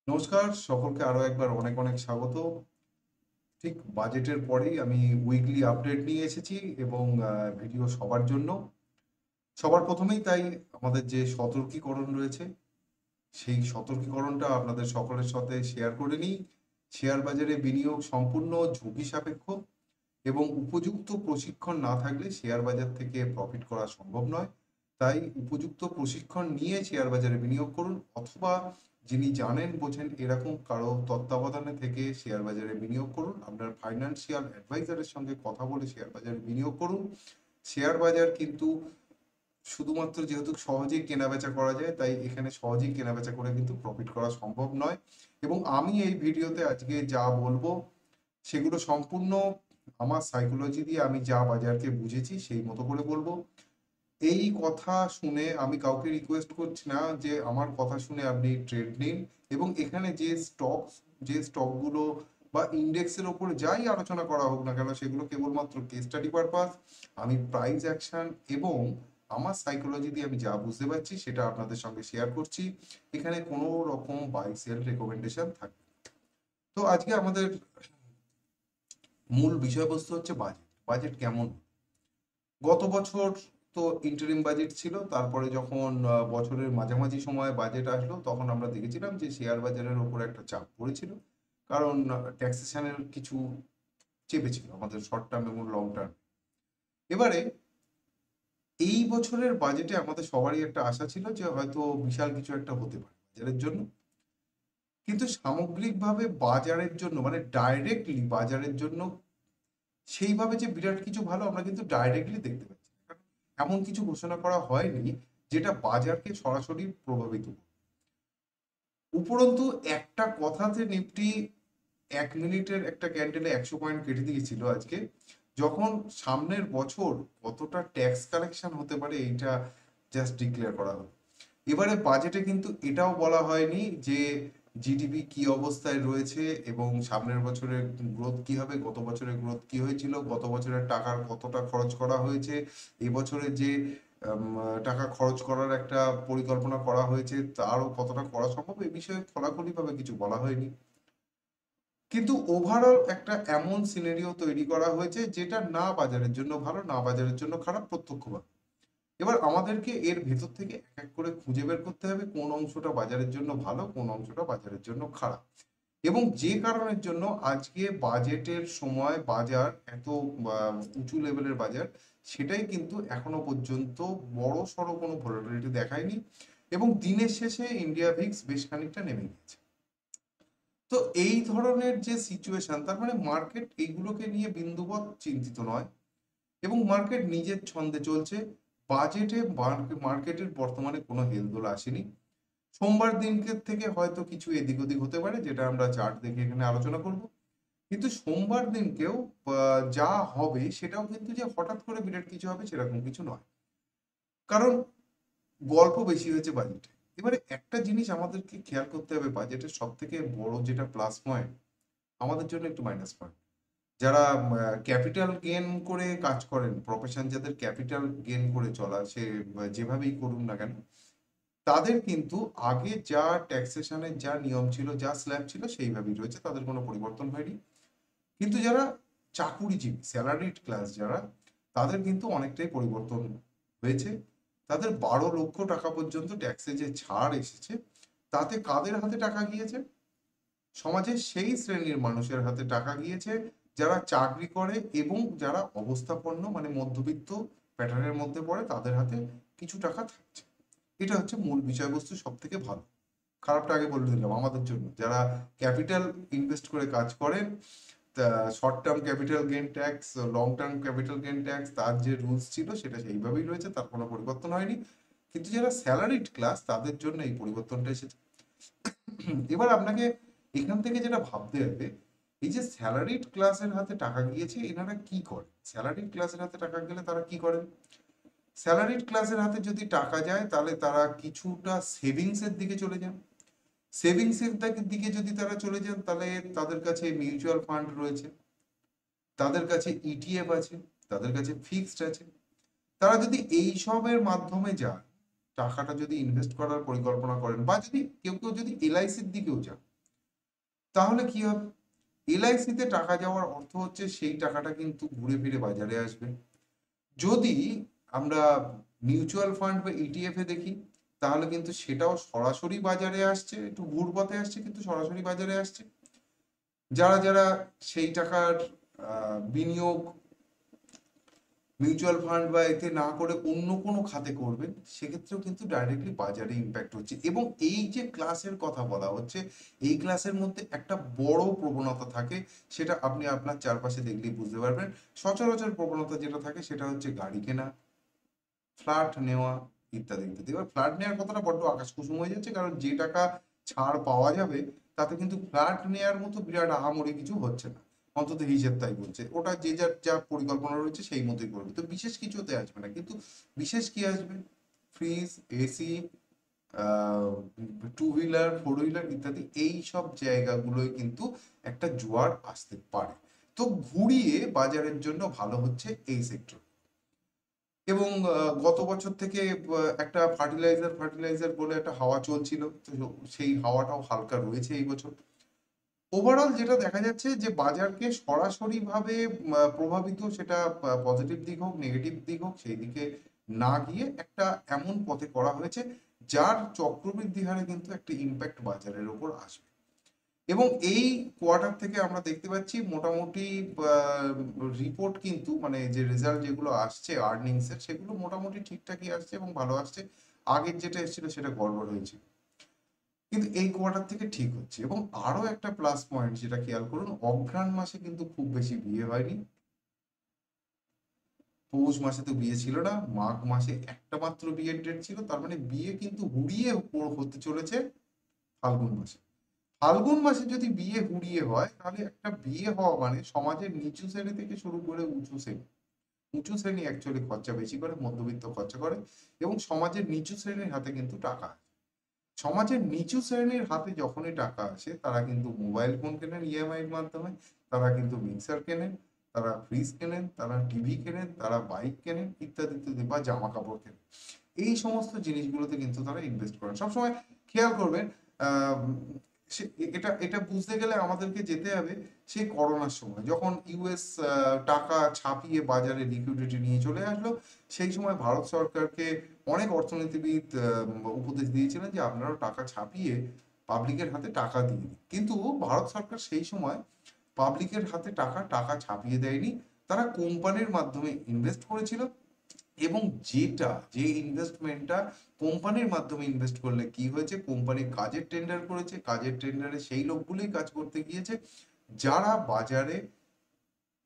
নমস্কার সকলকে আরো একবার অনেক অনেক স্বাগত। ঠিক বাজেটের পরেই আমি উইকলি আপডেট নিয়ে এসেছি এবং ভিডিও সবার জন্য। সবার প্রথমেই তাই আমাদের যে সতর্কীকরণ রয়েছে সেই সতর্কীকরণটা আপনাদের সকলের সাথে শেয়ার করে নিই। শেয়ার বাজারে বিনিয়োগ সম্পূর্ণ ঝুঁকি সাপেক্ষ এবং উপযুক্ত প্রশিক্ষণ না থাকলে শেয়ার বাজার থেকে প্রফিট করা সম্ভব নয়। তাই উপযুক্ত প্রশিক্ষণ নিয়ে শেয়ার বাজারে বিনিয়োগ করুন, অথবা যিনি জানেন বোঝেন এরকম কারো তত্ত্বাবধানে থেকে শেয়ার বাজারে বিনিয়োগ করুন। আপনার ফাইন্যান্সিয়াল অ্যাডভাইজারের সঙ্গে কথা বলে শেয়ার বাজারে বিনিয়োগ করুন। শেয়ার বাজার কিন্তু শুধুমাত্র যেহেতু সহজেই কেনাবেচা করা যায়, তাই এখানে সহজেই কেনাবেচা করে কিন্তু প্রফিট করা সম্ভব নয়। এবং আমি এই ভিডিওতে আজকে যা বলবো সেগুলো সম্পূর্ণ আমার সাইকোলজি দিয়ে আমি যা বাজারকে বুঝেছি সেই মতো করে বলবো। এই কথা শুনে আমি কাউকে রিকোয়েস্ট করছি না যে আমার কথা শুনে আপনি ট্রেড নিন। এবং এখানে যে স্টকগুলো বা ইন্ডেক্সের ওপর যাই আলোচনা করা হোক না কেন, সেগুলো কেবলমাত্র কেস স্টাডি পারপাস। আমি প্রাইস অ্যাকশন এবং আমার সাইকোলজি দিয়ে আমি যা বুঝতে পারছি সেটা আপনাদের সঙ্গে শেয়ার করছি। এখানে কোনো রকম বাই সেল রেকমেন্ডেশন থাকবে না। তো আজকে আমাদের মূল বিষয়বস্তু হচ্ছে বাজেট। বাজেট কেমন? গত বছর তো ইন্টারিম বাজেট ছিল, তারপরে যখন বছরের মাঝামাঝি সময় বাজেট আসলো তখন আমরা দেখেছিলাম যে শেয়ার বাজারের ওপর একটা চাপ পড়েছিল। কারণ ট্যাক্সেশনের কিছু চেপেছিল আমাদের শর্ট টার্ম এবং লং টার্ম। এবারে এই বছরের বাজেটে আমাদের সবারই একটা আশা ছিল যে হয়তো বিশাল কিছু একটা হতে পারে বাজারের জন্য। কিন্তু সামগ্রিকভাবে বাজারের জন্য, মানে ডাইরেক্টলি বাজারের জন্য সেইভাবে যে বিরাট কিছু ভালো আমরা কিন্তু ডাইরেক্টলি দেখতে পাচ্ছি না। কারণ এমন কিছু ঘোষণা করা হয়নি যেটা বাজারকে সরাসরি প্রভাবিত করবে। উপরন্তু একটা কথাতে নিফটি 1 মিনিটের একটা ক্যান্ডেলে 100 পয়েন্ট কেটে দিয়েছিল আজকে, যখন সামনের বছর কতটা ট্যাক্স কালেকশন হতে পারে এইটা জাস্ট ডিক্লেয়ার করা হলো। এবারে বাজেটে কিন্তু এটাও বলা হয়নি যে জিডিপি কি অবস্থায় রয়েছে এবং সামনের বছরের গ্রোথ কি হবে, গত বছরের গ্রোথ কি হয়েছিল, গত বছরের টাকার কতটা খরচ করা হয়েছে, এবছরে যে টাকা খরচ করার একটা পরিকল্পনা করা হয়েছে তারও কতটা করা সম্ভব, এ বিষয়ে খোলাখুলিভাবে কিছু বলা হয়নি। কিন্তু ওভারঅল একটা এমন সিনারিও তৈরি করা হয়েছে যেটা না বাজারের জন্য ভালো না বাজারের জন্য খারাপ, প্রত্যক্ষভাবে। এবার আমাদেরকে এর ভেতর থেকে এক এক করে খুঁজে বের করতে হবে কোন অংশটা বাজারের জন্য ভালো, কোন অংশটা বাজারের জন্য খারাপ। এবং যে কারণের জন্য আজকে বাজেটের সময় বাজার এত উঁচু লেভেলের বাজার, সেটাই কিন্তু এখনো পর্যন্ত বড় সড়ো কোনো ভোলাটিলিটি দেখায়নি। এবং দিনের শেষে ইন্ডিয়া ভিক্স বেশ খানিকটা নেমে গেছে। তো এই ধরনের যে সিচুয়েশন, তার মানে মার্কেট এইগুলোকে নিয়ে বিন্দুবৎ চিন্তিত নয় এবং মার্কেট নিজের ছন্দে চলছে। বাজেটে মার্কেটের বর্তমানে কোনো হেলদোল আসেনি। সোমবার দিনকে থেকে হয়তো কিছু এদিক ওদিক হতে পারে, যেটা আমরা চার্ট দেখে এখানে আলোচনা করব। কিন্তু সোমবার দিনকেও যা হবে সেটাও কিন্তু যে হঠাৎ করে বিরাট কিছু হবে সেরকম কিছু নয়। কারণ গল্প বেশি হয়েছে বাজেটে। এবারে একটা জিনিস আমাদেরকে খেয়াল করতে হবে, বাজেটের সব থেকে বড় যেটা প্লাস পয়েন্ট আমাদের জন্য একটু মাইনাস পয়েন্ট। যারা ক্যাপিটাল গেন করে কাজ করেন, প্রফেশন যাদের ক্যাপিটাল গেন করে চলা, সে যেভাবেই করুন না কেন, তাদের কিন্তু আগে যা ট্যাক্সেশনের যা নিয়ম ছিল, যা স্ল্যাব ছিল সেইভাবেই রয়েছে, তাদের কোনো পরিবর্তন হয়নি। কিন্তু যারা চাকুরিজীবী, স্যালারিড ক্লাস যারা, তাদের কিন্তু অনেকটাই পরিবর্তন হয়েছে। তাদের 12 লক্ষ টাকা পর্যন্ত ট্যাক্সে যে ছাড় এসেছে, তাতে কাদের হাতে টাকা গিয়েছে? সমাজের সেই শ্রেণীর মানুষের হাতে টাকা গিয়েছে যারা চাকরি করে এবং যারা অবস্থাপন্ন, মানে মধ্যবিত্ত প্যাটার্নের মধ্যে পড়ে, তাদের হাতে কিছু টাকা থাকছে। এটা হচ্ছে মূল বিষয়বস্তু, সব থেকে ভালো। খারাপটা আগে বলে দিলাম, আমাদের জন্য যারা ক্যাপিটাল ইনভেস্ট করে কাজ করেন, short term capital gain tax, long term capital gain tax, তার যে রুলস ছিল সেটা সেইভাবেই রয়েছে, তার কোনো পরিবর্তন হয়নি। কিন্তু যারা স্যালারিড ক্লাস তাদের জন্য এই পরিবর্তনটা এসেছে। এবার আপনাকে এখান থেকে যেটা ভাবতে হবে, এই যে স্যালারিড ক্লাসের হাতে টাকা গিয়েছে, এনারা কি করে? স্যালারিড ক্লাসের হাতে টাকা গেলে তারা কি করেন? স্যালারিড ক্লাসের হাতে যদি টাকা যায় তাহলে তারা কিছুটা সেভিংস এর দিকে চলে যান। সেভিংস এর দিকে যদি তারা চলে যান তাহলে তাদের কাছে মিউচুয়াল ফান্ড রয়েছে, তাদের কাছে ইটিএফ আছে, তাদের কাছে ফিক্সড আছে। তারা যদি এই সবের মাধ্যমে যান, টাকাটা যদি ইনভেস্ট করার পরিকল্পনা করেন, বা যদি কেউ কেউ যদি এলআইসির দিকেও যান, তাহলে কি হবে? এলআইসিতে টাকা যাওয়ার অর্থ হচ্ছে সেই টাকাটা কিন্তু ঘুরে ফিরে বাজারে আসবে। যদি আমরা মিউচুয়াল ফান্ড বা ইটিএফ এ দেখি, তাহলে কিন্তু সেটাও সরাসরি বাজারে আসছে, একটু ঘুরপথে আসছে কিন্তু সরাসরি বাজারে আসছে। যারা যারা সেই টাকার বিনিয়োগ মিউচুয়াল ফান্ড বা এতে না করে অন্য কোনো খাতে করবেন, সেক্ষেত্রেও কিন্তু ডাইরেক্টলি বাজারে ইম্প্যাক্ট হচ্ছে। এবং এই যে ক্লাসের কথা বলা হচ্ছে, এই ক্লাসের মধ্যে একটা বড় প্রবণতা থাকে, সেটা আপনি আপনার চারপাশে দেখলেই বুঝতে পারবেন। সচরাচর প্রবণতা যেটা থাকে সেটা হচ্ছে গাড়ি কেনা, ফ্ল্যাট নেওয়া, ইত্যাদি ইত্যাদি। এবার ফ্ল্যাট নেওয়ার কথাটা বড্ড আকাশ কুসুম হয়ে যাচ্ছে, কারণ যে টাকা ছাড় পাওয়া যাবে তাতে কিন্তু ফ্ল্যাট নেওয়ার মতো বিরাট আহামরি কিছু হচ্ছে না, অন্তত হিসেব তাই বলছে। ওটা যে যার যা পরিকল্পনা রয়েছে সেই মতোই করবে, তো বিশেষ কিছু হতে আসবে না। কিন্তু বিশেষ কি আসবে? Fridge, AC, two wheeler, four wheeler ইত্যাদি, এই সব জায়গাগুলোয় কিন্তু একটা জোয়ার আসতে পারে। তো ঘুরিয়ে বাজারের জন্য ভালো হচ্ছে এই সেক্টর। এবং গত বছর থেকে একটা ফার্টিলাইজার বলে একটা হাওয়া চলছিল, তো সেই হাওয়াটাও হালকা রয়েছে এই বছর। ওভারঅল যেটা দেখা যাচ্ছে যে বাজারকে সরাসরি ভাবে প্রভাবিত, সেটা পজিটিভ দিক হোক নেগেটিভ দিক হোক, সেই দিকে না গিয়ে একটা এমন পথে করা হয়েছে যার চক্রবৃদ্ধি হারে কিন্তু একটা ইম্প্যাক্ট বাজারের ওপর আসবে। এবং এই কোয়ার্টার থেকে আমরা দেখতে পাচ্ছি মোটামুটি রিপোর্ট কিন্তু, মানে যে রেজাল্ট যেগুলো আসছে আর্নিংস এর, সেগুলো মোটামুটি ঠিকঠাকই আসছে এবং ভালো আসছে। আগের যেটা এসেছিল সেটা গড়বড় হয়েছিল, কিন্তু এই কোয়ার্টার থেকে ঠিক হচ্ছে। এবং আরো একটা প্লাস পয়েন্ট যেটা খেয়াল করুন, অঘ্রাণ মাসে কিন্তু খুব বেশি বিয়ে হয়নি। পৌষ মাসে তো বিয়ে ছিল না, মাঘ মাসে একটা মাত্র বিয়ের ডেট ছিল, তার মানে বিয়ে কিন্তু হুড়িয়ে হতে চলেছে ফাল্গুন মাসে। ফাল্গুন মাসে যদি বিয়ে হুড়িয়ে হয়, তাহলে একটা বিয়ে হওয়া মানে সমাজের নিচু শ্রেণী থেকে শুরু করে উঁচু শ্রেণী অ্যাকচুয়ালি খরচা বেশি করে, মধ্যবিত্ত খরচা করে, এবং সমাজের নিচু শ্রেণীর হাতে কিন্তু টাকা আছে। সমাজের নিচু শ্রেণীর হাতে যখনই টাকা আসে, তারা কিন্তু মোবাইল ফোন কেনেন ইএমআই এর মাধ্যমে, তারা কিন্তু মিক্সার কেনেন, তারা ফ্রিজ কেনেন, তারা টিভি কেনেন, তারা বাইক কেনেন, ইত্যাদি ইত্যাদি, বা জামা কাপড় কেনেন। এই সমস্ত জিনিসগুলোতে কিন্তু তারা ইনভেস্ট করেন। সবসময় খেয়াল করবেন, আহ, এটা এটা বুঝতে গেলে আমাদেরকে যেতে হবে সেই করোনার সময়, যখন ইউএস টাকা ছাপিয়ে বাজারে লিকুইডিটি নিয়ে চলে আসলো। সেই সময় ভারত সরকারকে অনেক অর্থনীতিবিদ উপদেশ দিয়েছিলেন যে আপনারাও টাকা ছাপিয়ে পাবলিকের হাতে টাকা দিয়ে দিন। কিন্তু ভারত সরকার সেই সময় পাবলিকের হাতে টাকা টাকা ছাপিয়ে দেয়নি, তারা কোম্পানির মাধ্যমে ইনভেস্ট করেছিল। এবং যে ইনভেস্টমেন্টটা কোম্পানির মাধ্যমে ইনভেস্ট করলে কি হয়েছে, কোম্পানি কাজের টেন্ডার করেছে, কাজের টেন্ডারে সেই লোকগুলোই কাজ করতে গিয়েছে যারা বাজারে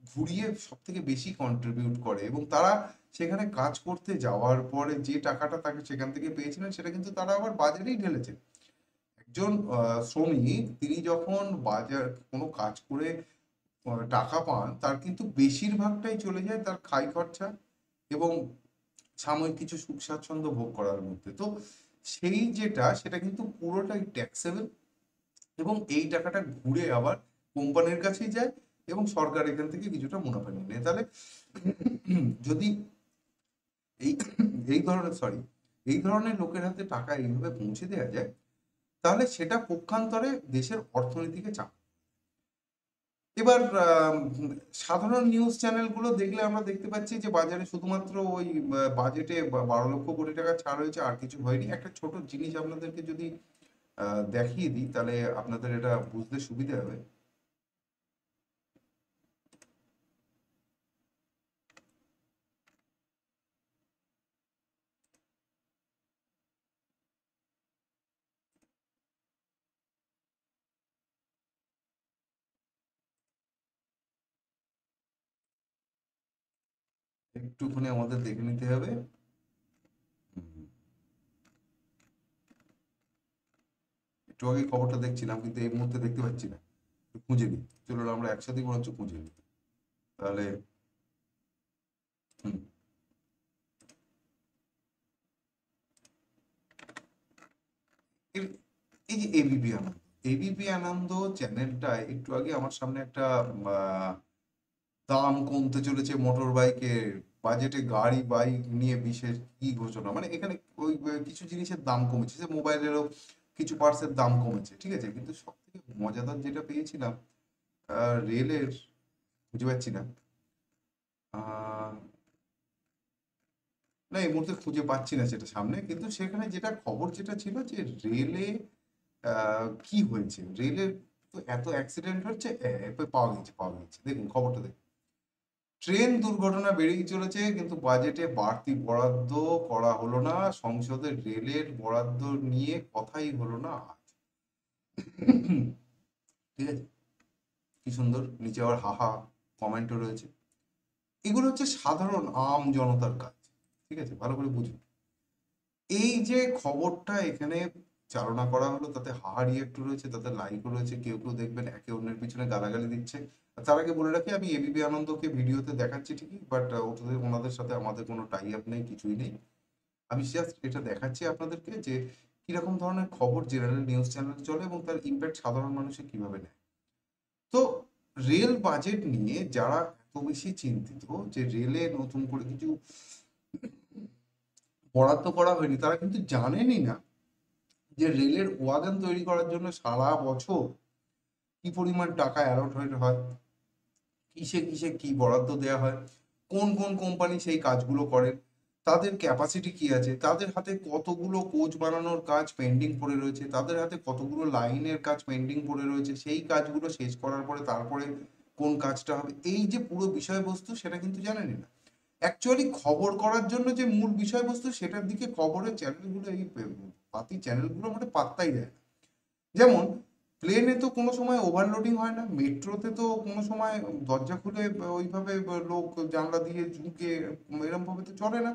ঘুরিয়ে সব থেকে বেশি কন্ট্রিবিউট করে, এবং তারা সেখানে কাজ করতে যাওয়ার পরে যে টাকাটা তাকে সেখান থেকে পেয়েছিলেন, সেটা কিন্তু তারা আবার বাজারেই ঢেলেছে। একজন শ্রমিক তিনি যখন কোনো কাজ করে টাকা পান, তার কিন্তু বেশিরভাগটাই চলে যায় তার খাই খরচা এবং সাময়িক কিছু সুখ স্বাচ্ছন্দ্য ভোগ করার মধ্যে। তো সেটা কিন্তু পুরোটাই ট্যাক্সেবল, এবং এই টাকাটা ঘুরে আবার কোম্পানির কাছেই যায়, এবং সরকার এখান থেকে কিছুটা মুনাফা নিয়ে নেয়। তাহলে যদি এই এই ধরনের লোকের হাতে টাকা এইভাবে পৌঁছে দেওয়া যায়, তাহলে সেটা পক্ষান্তরে দেশের অর্থনীতিকে চাপ। এবার সাধারণ নিউজ চ্যানেলগুলো দেখলে আমরা দেখতে পাচ্ছি যে বাজারে শুধুমাত্র ওই বাজেটে 12 লক্ষ কোটি টাকা ছাড় হয়েছে, আর কিছু হয়নি। একটা ছোট জিনিস আপনাদেরকে যদি দেখিয়ে দিই, তাহলে আপনাদের এটা বুঝতে সুবিধা হবে। একটুখানি আমাদের দেখে নিতে হবে। হুম, একটু আগে খবরটা দেখছিলাম, কিন্তু এই মুহূর্তে দেখতে পাচ্ছি না, একটু খুঁজে নিই। চলো আমরা একসাথেই বরঞ্চ খুঁজে নিই তাহলে। হুম, এই এই যে এবিপি আনন্দ চ্যানেলটা, একটু আগে আমার সামনে একটা দাম কমতে চলেছে মোটর বাইকের, বাজেটে গাড়ি বাইক নিয়ে বিশেষ কি ঘোষণা, মানে এখানে ওই কিছু জিনিসের দাম কমেছে, যে মোবাইলেরও কিছু পার্টসের দাম কমেছে, ঠিক আছে, কিন্তু সব থেকে মজাদার যেটা পেয়েছিলাম রেলের, বুঝতে পারছি না, আহ, না এই মুহূর্তে খুঁজে পাচ্ছি না সেটা সামনে, কিন্তু সেখানে যেটা খবর যেটা ছিল যে রেলে কি হয়েছে, রেলের তো এত অ্যাক্সিডেন্ট হচ্ছে, পাওয়া গেছে দেখুন খবরটা দেখুন। ট্রেন দুর্ঘটনা বেড়েই চলেছে কিন্তু বাজেটে বাড়তি বরাদ্দ করা হলো না, সংসদে রেলের বরাদ্দ নিয়ে কথাই হলো না আজ। ঠিক আছে, কি সুন্দর, নিচে আবার হাহা কমেন্টও রয়েছে। এগুলো হচ্ছে সাধারণ আম জনতার কাজ। ঠিক আছে, ভালো করে বুঝুন। এই যে খবরটা এখানে চালনা করা হলো, তাতে হাহারি একটু রয়েছে, তাতে লাইকও রয়েছে, কেউ কেউ দেখবেন একে অন্যের পিছনে গালাগালি দিচ্ছে। আর তার আগে বলে রাখি, আমি এবিপি আনন্দকে ভিডিওতে দেখাচ্ছি ঠিকই, বাট ওনাদের সাথে আমাদের কোনো টাই আপ নেই, কিছুই নেই। আমি জাস্ট এটা দেখাচ্ছি আপনাদেরকে যে কিরকম ধরনের খবর জেনারেল নিউজ চ্যানেল চলে এবং তার ইম্প্যাক্ট সাধারণ মানুষে কিভাবে নেয়। তো রেল বাজেট নিয়ে যারা এত বেশি চিন্তিত যে রেলে নতুন করে কিছু বরাদ্দ করা হয়নি, তারা কিন্তু জানেনই না যে রেলের ওয়াগন তৈরি করার জন্য সারা বছর কি পরিমাণ টাকা অ্যালট হয়, কিসে কিসে কি বরাদ্দ দেওয়া হয়, কোন কোন কোম্পানি সেই কাজগুলো করেন, তাদের ক্যাপাসিটি কি আছে, তাদের হাতে কতগুলো কোচ বানানোর কাজ পেন্ডিং পড়ে রয়েছে, তাদের হাতে কতগুলো লাইনের কাজ পেন্ডিং পড়ে রয়েছে, সেই কাজগুলো শেষ করার পরে তারপরে কোন কাজটা হবে, এই যে পুরো বিষয়বস্তু সেটা কিন্তু জানেনই না। অ্যাকচুয়ালি খবর করার জন্য যে মূল বিষয়বস্তু সেটার দিকে খবরের চ্যানেলগুলো, এই পাতি চ্যানেলগুলো মানে পাত্তাই দেয় না। যেমন প্লেনে তো কোনো সময় ওভারলোডিং হয় না, মেট্রোতে তো কোনো সময় দরজা খুলে ওইভাবে লোক জানলা দিয়ে ঝুঁকে এরম ভাবে তো চলে না।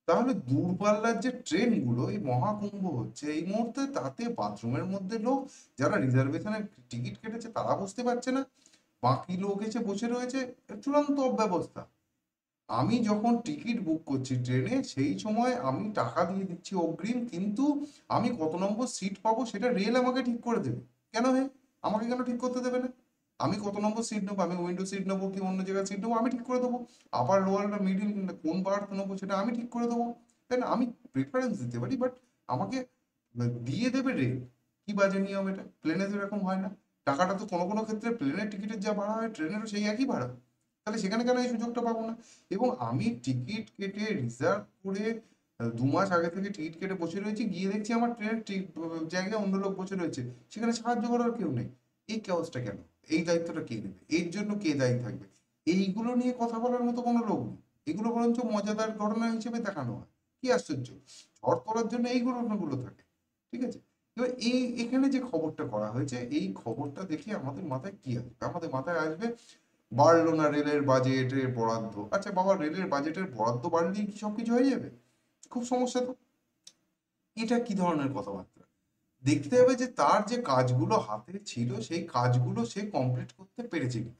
তাহলে দূরপাল্লার যে ট্রেনগুলো এই মহাকুম্ভ হচ্ছে এই মুহূর্তে, তাতে বাথরুমের মধ্যে লোক যারা রিজার্ভেশনের টিকিট কেটেছে তারা বসতে পারছে না, বাকি লোক এসে বসে রয়েছে, চূড়ান্ত অব্যবস্থা। আমি যখন টিকিট বুক করছি ট্রেনে, সেই সময় আমি টাকা দিয়ে দিচ্ছি অগ্রিম, কিন্তু আমি কত নম্বর সিট পাবো সেটা রেল আমাকে ঠিক করে দেবে। কেন হে, আমাকে কেন ঠিক করতে দেবে না? আমি কত নম্বর সিট নেবো, আমি উইন্ডো সিট নেবো কি অন্য জায়গায় সিট নেবো, আমি ঠিক করে দেবো। আপার লোয়ার না মিডিল কোন বার্থ নেবো সেটা আমি ঠিক করে দেবো। তাই না, আমি প্রেফারেন্স দিতে পারি, বাট আমাকে দিয়ে দেবে রেল। কি বাজে নিয়ম এটা, প্লেনে তো এরকম হয় না। টাকাটা তো কোনো কোনো ক্ষেত্রে প্লেনের টিকিটের যা ভাড়া হয় ট্রেনেরও সেই একই ভাড়া, তাহলে সেখানে কেন এই সুযোগটা পাবো না? এবং আমি টিকিট কেটে রিজার্ভ করে 2 মাস আগে থেকে টিকিট কেটে বসে রয়েছি, গিয়ে দেখছি আমার ট্রেনের জায়গায় অন্য লোক বসে রয়েছে, সেখানে সাহায্য করার কেউ নেই। এই কেওসটা কেন? এই দায়িত্বটা কে নেবে? এর জন্য কে দায়ী থাকবে? এইগুলো নিয়ে কথা বলার মতো কোনো লোক নেই। এগুলো বরঞ্চ মজাদার ঘটনা হিসেবে দেখানো হয়। কি আশ্চর্য, ঝড় তোলার জন্য এই ঘটনাগুলো থাকে। ঠিক আছে, এবার এখানে যে খবরটা করা হয়েছে, এই খবরটা দেখে আমাদের মাথায় কি আসবে? আমাদের মাথায় আসবে বাড়লো না রেলের বাজেটের বরাদ্দ। আচ্ছা বাবা, রেলের বাজেটের বরাদ্দ বাড়লেই কি সবকিছু হয়ে যাবে? খুব সমস্যা তো। এটা কি ধরনের কথাবার্তা? দেখতে হবে যে তার যে কাজগুলো হাতে ছিল সেই কাজগুলো সে কমপ্লিট করতে পেরেছে কি।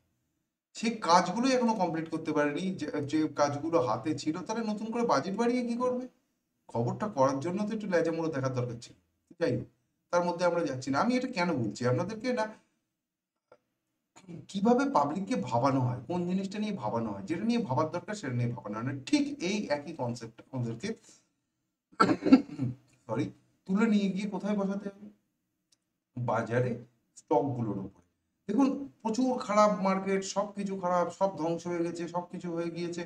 সেই কাজগুলোই এখনো কমপ্লিট করতে পারেনি, যে যে কাজগুলো হাতে ছিল, তাহলে নতুন করে বাজেট বাড়িয়ে কি করবে? খবরটা করার জন্য তো একটু লেজা মুড়ো দেখার দরকার ছিল। যাই হোক, তার মধ্যে আমরা যাচ্ছি না। আমি এটা কেন বলছি আপনাদেরকে না, কিভাবে পাবলিককে ভাবানো হয়, কোন জিনিসটা নিয়ে ভাবানো হয়, যেটা নিয়ে ভাবার দরকার সেটা নিয়ে ভাবানো হয় না, ঠিক এই একই কনসেপ্ট আমাদেরকে সরি তুলে নিয়ে গিয়ে কোথায় বসাতে হবে? বাজারে স্টকগুলোর উপরে। দেখুন, প্রচুর খারাপ মার্কেট, সবকিছু খারাপ, সব ধ্বংস হয়ে গেছে, সবকিছু হয়ে গিয়েছে।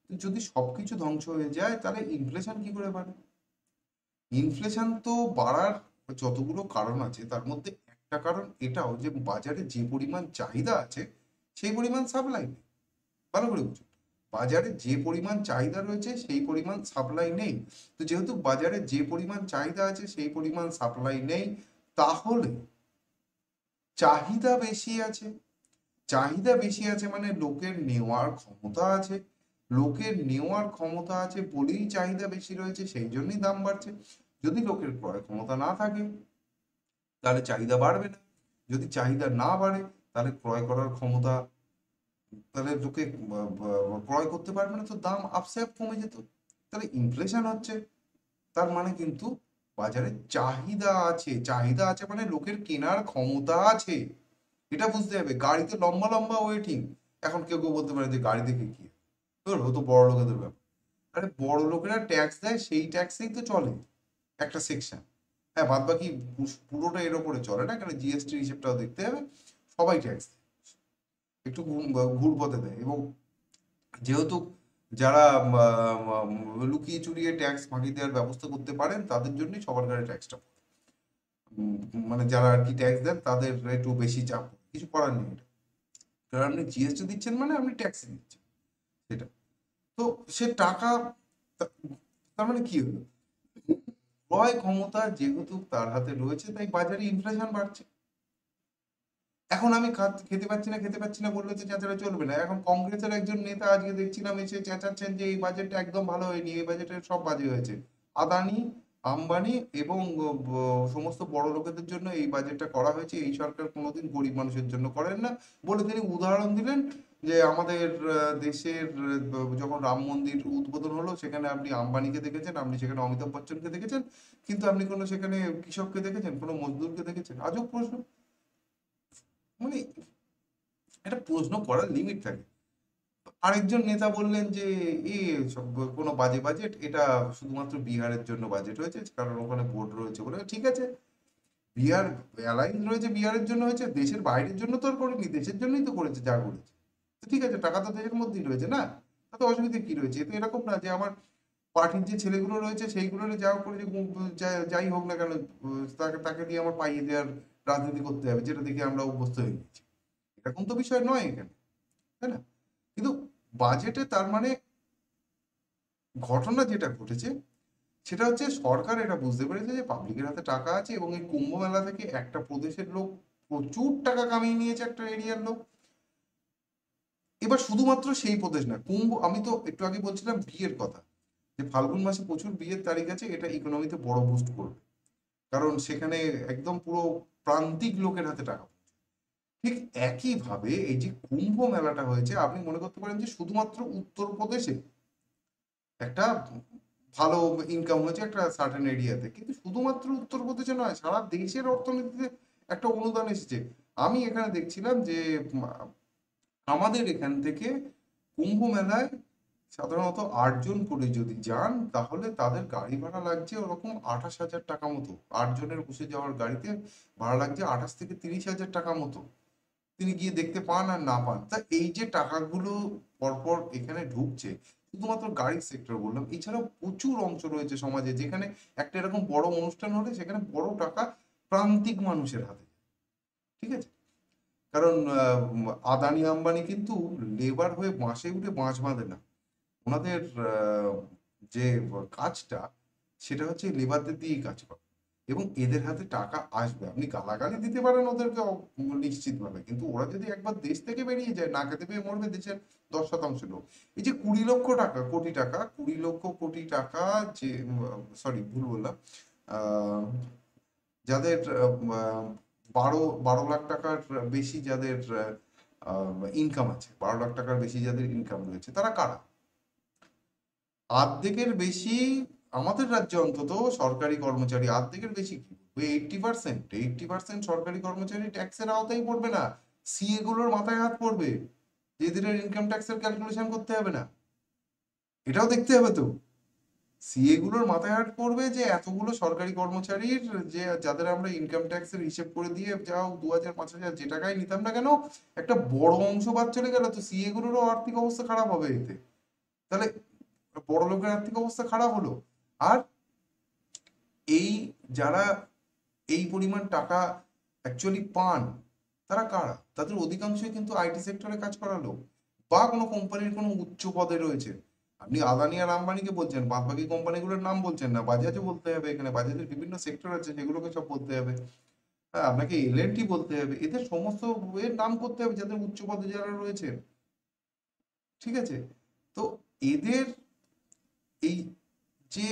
তো যদি সবকিছু ধ্বংস হয়ে যায় তাহলে ইনফ্লেশন কি করে বাড়ে? ইনফ্লেশন তো বাড়ার যতগুলো কারণ আছে তার মধ্যে একটা কারণ এটাও যে বাজারে যে পরিমাণ চাহিদা আছে সেই পরিমাণ সাপ্লাই নেই। ভালো করে বুঝুন, বাজারে যে পরিমাণ চাহিদা রয়েছে সেই পরিমাণ সাপ্লাই নেই। তো যেহেতু বাজারে যে পরিমাণ চাহিদা আছে সেই পরিমাণ সাপ্লাই নেই, তাহলে চাহিদা বেশি আছে। চাহিদা বেশি আছে মানে লোকের নেওয়ার ক্ষমতা আছে। লোকের নেওয়ার ক্ষমতা আছে বলেই চাহিদা বেশি রয়েছে, সেই জন্যই দাম বাড়ছে। যদি লোকের ক্রয় ক্ষমতা না থাকে তাহলে চাহিদা বাড়বে না। যদি চাহিদা না বাড়ে তাহলে ক্রয় করার ক্ষমতা, তাহলে লোকে ক্রয় করতে পারবে না, তো দাম আপসে আপ কমে যেত। তাহলে ইনফ্লেশন হচ্ছে, তার মানে কিন্তু বাজারে চাহিদা আছে। চাহিদা আছে মানে লোকের কেনার ক্ষমতা আছে। এটা বুঝতে হবে। গাড়িতে লম্বা লম্বা ওয়েটিং। এখন কেউ কেউ বলতে পারে যে গাড়ি দেখে কি, তোর হতো বড় লোকেদের ব্যাপার। আরে বড় লোকেরা ট্যাক্স দেয়, সেই ট্যাক্সেই তো চলে একটা সেকশন। হ্যাঁ, বাদ বাকি পুরোটা এর ওপরে চলে না, কারণ জিএসটি হিসেবটাও দেখতে হবে। সবাই ট্যাক্স একটু ঘুরপথে দেয়, এবং যেহেতু যারা লুকিয়ে চুরিয়ে ট্যাক্স ফাঁকি দেওয়ার ব্যবস্থা করতে পারেন তাদের জন্যই সবার ঘরে ট্যাক্সটা, মানে যারা আর কি ট্যাক্স দেন তাদের একটু বেশি চাপ, কিছু করার নেই এটা। কারণ আপনি জিএসটি দিচ্ছেন মানে আপনি ট্যাক্স দিচ্ছেন, সেটা। তো সে টাকা, তা- তার মানে কি হলো, ক্রয় ক্ষমতা যেহেতু তার হাতে রয়েছে, তাই বাজারে ইনফ্লেশন বাড়ছে। এখন আমি খেতে পাচ্ছি না বললে তো চেঁচালে চলবে না। এখন কংগ্রেসের একজন নেতা আজকে দেখছিলাম এসে চেঁচাচ্ছেন যে এই বাজেটটা একদম ভালো হয়নি, এই বাজেটের সব বাজে হয়েছে। আদানি, আম্বানি এবং সমস্ত বড় লোকেদের জন্য এই বাজেটটা করা হয়েছে, এই সরকার কোনোদিন গরিব মানুষের জন্য করেন না বলে তিনি উদাহরণ দিলেন যে আমাদের দেশের যখন রাম মন্দির উদ্বোধন হলো সেখানে আপনি আম্বানিকে দেখেছেন, আপনি সেখানে অমিতাভ বচ্চনকে দেখেছেন, কিন্তু আপনি কোনো সেখানে কৃষককে দেখেছেন, কোনো মজদুরকে দেখেছেন? আজব প্রশ্ন। মানে একটা প্রশ্ন করার লিমিট থাকে। আরেকজন নেতা বললেন যে এ সব কোনো বাজে বাজেট, এটা শুধুমাত্র বিহারের জন্য বাজেট হয়েছে কারণ ওখানে ভোট রয়েছে বলে। ঠিক আছে, বিহার অ্যালাইন রয়েছে, বিহারের জন্য হয়েছে, দেশের বাইরের জন্য তো আর করেনি, দেশের জন্যই তো করেছে যা করেছে। তো ঠিক আছে, টাকা তো দেশের মধ্যেই রয়েছে না, তাতে অসুবিধা কি রয়েছে? এতে এরকম না যে আমার পার্টির যে ছেলেগুলো রয়েছে সেইগুলোর যা করেছে যাই হোক না কেন, তাকে তাকে দিয়ে আমার পাইয়ে দেওয়ার রাজনীতি করতে হবে, যেটা দেখে আমরা অভ্যস্ত হয়ে গেছি। এরকম তো বিষয় নয় এখানে, তাই না? কিন্তু বাজেটে তার মানে ঘটনা যেটা ঘটেছে সেটা হচ্ছে সরকার এটা বুঝতে পেরেছে যে পাবলিকের হাতে টাকা আছে, এবং এই কুম্ভ মেলা থেকে একটা প্রদেশের লোক প্রচুর টাকা কামিয়ে নিয়েছে, একটা এরিয়ার লোক। এবার শুধুমাত্র সেই প্রদেশ না, কুম্ভ, আমি তো একটু আগে বলছিলাম বিয়ের কথা, যে ফাল্গুন মাসে প্রচুর বিয়ের তারিখ আছে, এটা ইকোনমিতে বড় বুস্ট করবে, কারণ সেখানে একদম পুরো প্রান্তিক লোকের হাতে টাকা। ঠিক একইভাবে এই যে কুম্ভ মেলাটা হয়েছে, আপনি মনে করতে পারেন যে শুধুমাত্র উত্তরপ্রদেশে একটা ভালো ইনকাম হয়েছে একটা সার্টেন এরিয়াতে, কিন্তু শুধুমাত্র উত্তরপ্রদেশে নয়, সারা দেশের অর্থনীতিতে একটা অনুদান এসেছে। আমি এখানে দেখছিলাম যে আমাদের এখান থেকে কুম্ভ মেলায় সাধারণত 8 জন করে যদি যান তাহলে তাদের গাড়ি ভাড়া লাগছে ওরকম 28,000 টাকা মতো। 8 জনের বসে যাওয়ার গাড়িতে ভাড়া লাগছে 28 থেকে 30 হাজার টাকা মতো। তিনি গিয়ে দেখতে পান আর না পান, তা এই যে টাকাগুলো পরপর এখানে ঢুকছে, শুধুমাত্র গাড়ির সেক্টর বললাম, এছাড়াও প্রচুর অংশ রয়েছে সমাজে যেখানে একটা এরকম বড় অনুষ্ঠান হলে সেখানে বড় টাকা প্রান্তিক মানুষের হাতে, ঠিক আছে? কারণ আদানি আম্বানি কিন্তু লেবার হয়ে বাঁশে উঠে বাঁশ বাঁধে না। ওনাদের যে কাজটা সেটা হচ্ছে লেবারদের দিয়েই কাজ করে, এবং এদের হাতে টাকা আসবে। আপনি গালাগালি দিতে পারেন ওদেরকে নিশ্চিতভাবে, কিন্তু ওরা যদি একবার দেশ থেকে বেরিয়ে যায় না খেতে পেয়ে মরবে দেশের 10% লোক। এই যে 20 লক্ষ কোটি টাকা, 20 লক্ষ কোটি টাকা, যে সরি ভুল বললাম, আহ, যাদের 12 লাখ টাকার বেশি যাদের ইনকাম আছে, 12 লাখ টাকার বেশি যাদের ইনকাম রয়েছে, তারা কারা? অর্ধেকের বেশি আমাদের রাজ্যে অন্তত সরকারি কর্মচারী, অর্ধেকের বেশি কি 80% সরকারি কর্মচারী ট্যাক্সের আওতায় পড়বে না, সিএ গুলোর মাথায় হাত পড়বে, যেদের ইনকাম ট্যাক্সের ক্যালকুলেশন করতে হবে না। এটাও দেখতে হবে তো, সিএ গুলোর মাথায় হাত পড়বে যে এতগুলো সরকারি কর্মচারীর, যে যাদের আমরা ইনকাম ট্যাক্সের হিসেব করে দিয়ে যাও 2,000 5,000 যে টাকায় নিতাম না কেন, একটা বড় অংশ বাদ চলে গেল, তো সিএ গুলোরও আর্থিক অবস্থা খারাপ হবে এতে। তাহলে বড় লোকের আর্থিক অবস্থা খারাপ হলো। আর এই যারা এই পরিমাণ টাকা অ্যাকচুয়ালি পান, তারা কারা? তাদের অধিকাংশই কিন্তু আইটি সেক্টরে কাজ করা লোক, বা কোনো কোম্পানির কোনো উচ্চ পদে রয়েছে। আপনি আদানি আর আম্বানিকে বলছেন, বাদ বাকি কোম্পানিগুলোর নাম বলছেন না, বাজাজও বলতে হবে, এখানে বাজাজের বিভিন্ন সেক্টর আছে সেগুলোকে সব বলতে হবে। হ্যাঁ, আপনাকে এলএনটি বলতে হবে, এদের সমস্ত এর নাম করতে হবে যাদের উচ্চ পদে যারা রয়েছে, ঠিক আছে? তো এদের এই যে